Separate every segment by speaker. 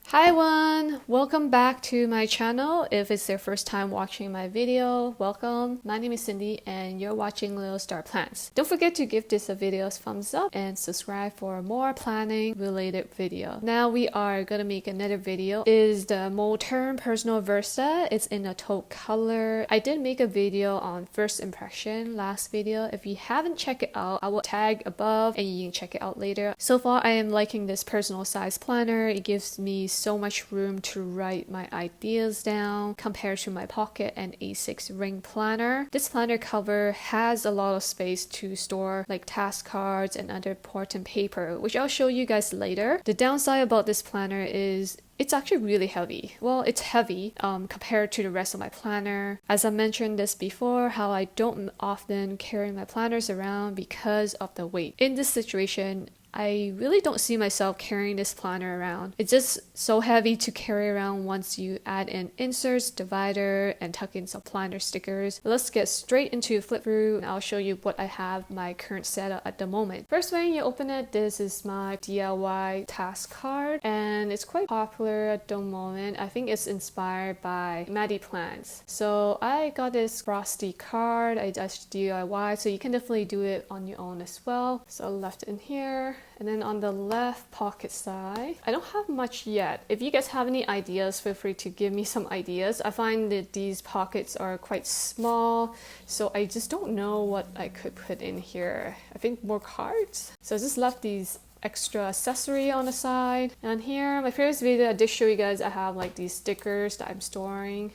Speaker 1: Hi everyone! Welcome back to my channel. If it's your first time watching my video, welcome. My name is Cindy and you're watching Little Star Plants. Don't forget to give this a video a thumbs up and subscribe for more planning related video. Now we are gonna make another video. Is the Moterm Personal Versa. It's in a taupe color. I did make a video on first impression last video. If you haven't checked it out, I will tag above and you can check it out later. So far I am liking this personal size planner. It gives me so much room to write my ideas down compared to my pocket and A6 ring planner. This planner cover has a lot of space to store like task cards and other important paper, which I'll show you guys later. The downside about this planner is it's actually really heavy. Well, it's heavy compared to the rest of my planner. As I mentioned this before, how I don't often carry my planners around because of the weight. In this situation, I really don't see myself carrying this planner around. It's just so heavy to carry around once you add in inserts, divider, and tuck in some planner stickers. Let's get straight into flip through and I'll show you what I have my current setup at the moment. First, when you open it, this is my DIY task card and it's quite popular at the moment. I think it's inspired by Maddie plants. So I got this frosty card. I just DIY, so you can definitely do it on your own as well. So I left it in here. And then on the left pocket side, I don't have much yet. If you guys have any ideas, feel free to give me some ideas. I find that these pockets are quite small, so I just don't know what I could put in here. I think more cards. So I just left these extra accessory on the side. And here, my previous video, I did show you guys I have like these stickers that I'm storing.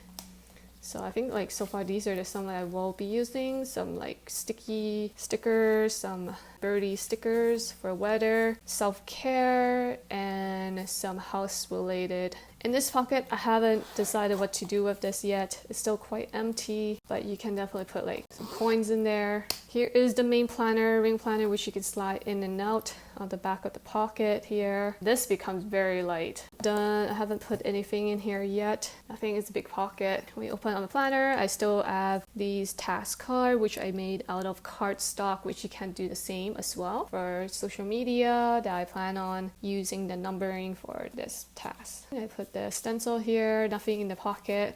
Speaker 1: So I think like so far these are some that I will be using. Some like sticky stickers, some birdie stickers for weather, self-care, and some house related. In this pocket, I haven't decided what to do with this yet. It's still quite empty, but you can definitely put like some coins in there. Here is the main planner, ring planner, which you can slide in and out on the back of the pocket here. This becomes very light. Done. I haven't put anything in here yet. I think it's a big pocket. When we open on the planner, I still have these task cards, which I made out of cardstock, which you can do the same as well for social media that I plan on using the numbering for this task. I put the stencil here, nothing in the pocket.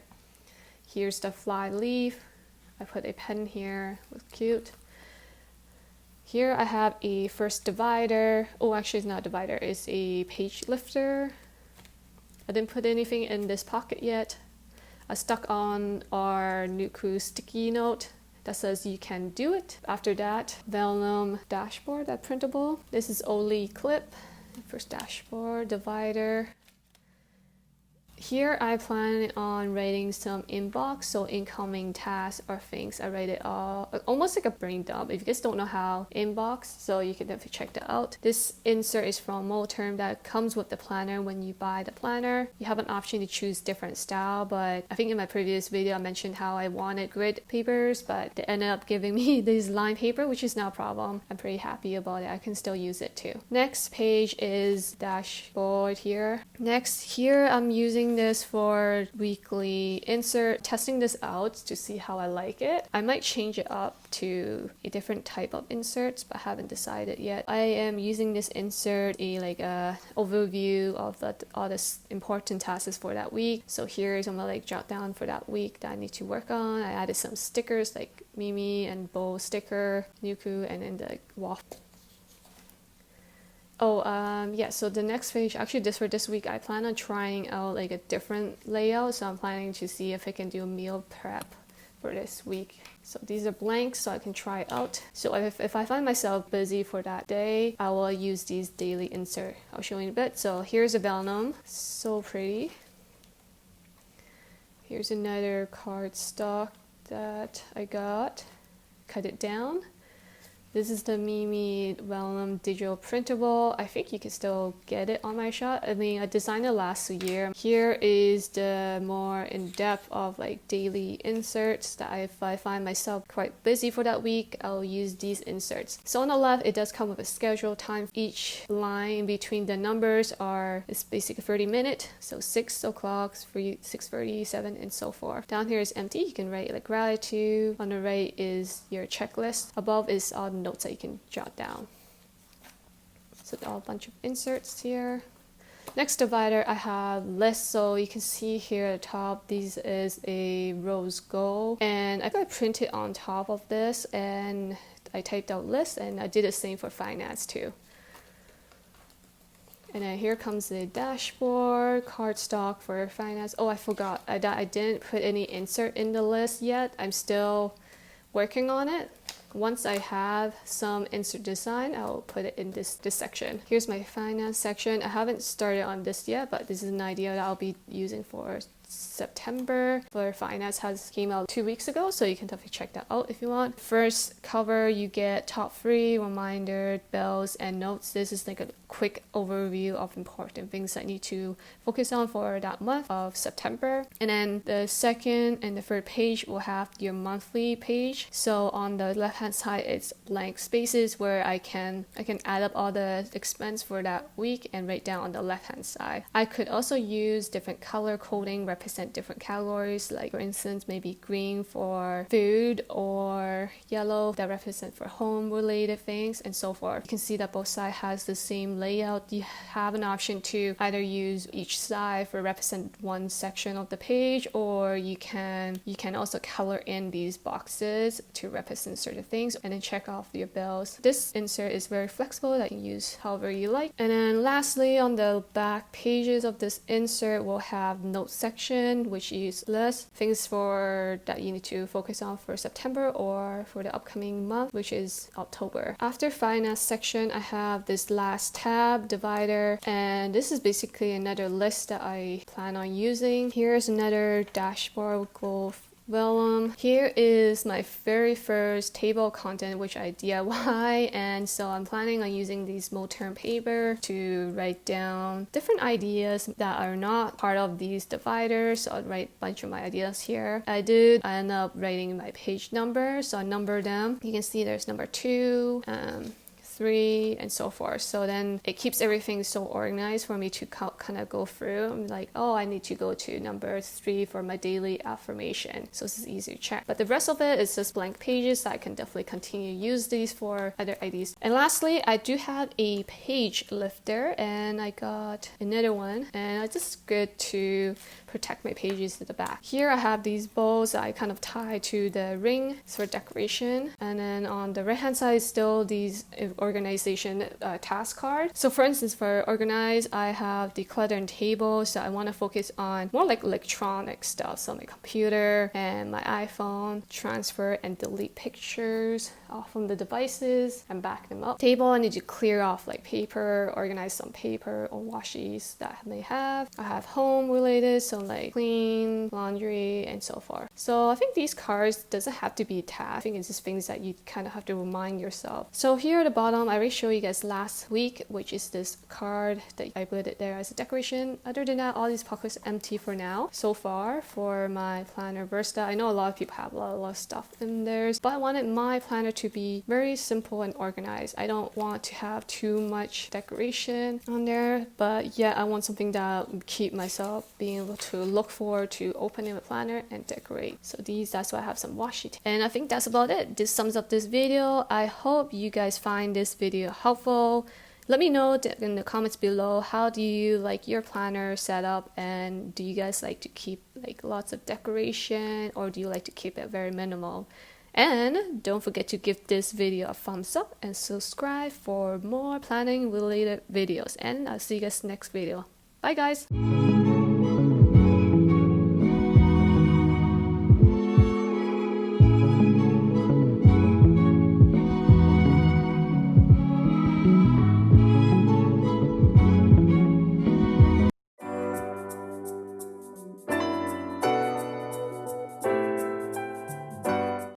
Speaker 1: Here's the fly leaf. I put a pen here, it was cute. Here I have a first divider. Oh, actually it's not a divider, it's a page lifter. I didn't put anything in this pocket yet. I stuck on our Nuku sticky note that says you can do it. After that, vellum dashboard, that printable. This is Oli clip, first dashboard, divider. Here I plan on writing some inbox, so incoming tasks or things. I write it all almost like a brain dump. If you guys don't know how inbox, so you can definitely check that out. This insert is from Moterm that comes with the planner. When you buy the planner, you have an option to choose different style, but I think in my previous video I mentioned how I wanted grid papers, but they ended up giving me this line paper, which is no problem. I'm pretty happy about it. I can still use it too. Next page is dashboard here. Next, here I'm using this for weekly insert, testing this out to see how I like it. I might change it up to a different type of inserts, but I haven't decided yet. I am using this insert like a overview of all the important tasks for that week. So here's I'm gonna like jot down for that week that I need to work on. I added some stickers like Mimi and Bo sticker, Nuku, and then the waffle. Yeah, so the next page, actually for this week, I plan on trying out like a different layout. So I'm planning to see if I can do a meal prep for this week. So these are blanks, so I can try it out. So if I find myself busy for that day, I will use these daily insert. I'll show you in a bit. So here's a vellum, so pretty. Here's another cardstock that I got. Cut it down. This is the Mimi vellum digital printable. I think you can still get it on my shop. I mean, I designed it last year. Here is the more in-depth of like daily inserts that if I find myself quite busy for that week, I'll use these inserts. So on the left, it does come with a schedule time. Each line in between the numbers is basically 30 minutes. So 6 o'clock, 6:30, 7, and so forth. Down here is empty. You can write like gratitude. On the right is your checklist. Above is all the notes that you can jot down. So all a bunch of inserts here. Next divider, I have list. So you can see here at the top, this is a rose gold, and I got printed on top of this, and I typed out list, and I did the same for finance too. And then here comes the dashboard, cardstock for finance. Oh, I forgot. I didn't put any insert in the list yet. I'm still working on it. Once I have some insert design, I'll put it in this section. Here's my finance section. I haven't started on this yet, but this is an idea that I'll be using for September. For finance has came out 2 weeks ago, so you can definitely check that out if you want. First cover, you get top 3, reminder, bells, and notes. This is like a quick overview of important things I need to focus on for that month of September. And then the second and the third page will have your monthly page. So on the left hand side, it's blank spaces where I can add up all the expense for that week and write down on the left hand side. I could also use different color coding represent different categories, like for instance maybe green for food or yellow that represent for home related things and so forth. You can see that both sides has the same layout. You have an option to either use each side for represent one section of the page, or you can also color in these boxes to represent certain things and then check off your bills. This insert is very flexible that you can use however you like. And then lastly, on the back pages of this insert, we'll have notes section, which is list things for that you need to focus on for September or for the upcoming month, which is October. After finance section, I have this last tab divider, and this is basically another list that I plan on using. Here's another dashboard with gold vellum. Here is my very first table content which I DIY, and so I'm planning on using these Moterm paper to write down different ideas that are not part of these dividers. So I'll write a bunch of my ideas here. I end up writing my page number, so I number them. You can see there's number 2, 3, and so forth. So then it keeps everything so organized for me to kind of go through. I'm like, oh, I need to go to number 3 for my daily affirmation. So this is easy to check. But the rest of it is just blank pages, so I can definitely continue to use these for other ideas. And lastly, I do have a page lifter, and I got another one, and it's just good to protect my pages at the back. Here I have these bows that I kind of tie to the ring for decoration, and then on the right hand side still these organization task card. So for instance, for organize, I have declutter table, so I want to focus on more like electronic stuff, so my computer and my iPhone, transfer and delete pictures off from the devices and back them up. Table, I need to clear off like paper, organize some paper or washis that I may have. I have home related, so like clean, laundry, and so forth. So I think these cards doesn't have to be tagged. I think it's just things that you kind of have to remind yourself. So here at the bottom, I already showed you guys last week, which is this card that I put it there as a decoration. Other than that, all these pockets are empty for now. So far for my planner Versa, I know a lot of people have a lot of stuff in theirs, but I wanted my planner to be very simple and organized. I don't want to have too much decoration on there, but yet I want something that will keep myself being able to look forward to opening the planner and decorate. So that's why I have some washi tape. And I think that's about it. This sums up this video. I hope you guys find this video helpful. Let me know in the comments below, how do you like your planner set up, and do you guys like to keep like lots of decoration, or do you like to keep it very minimal? And don't forget to give this video a thumbs up and subscribe for more planning related videos, and I'll see you guys next video. Bye guys!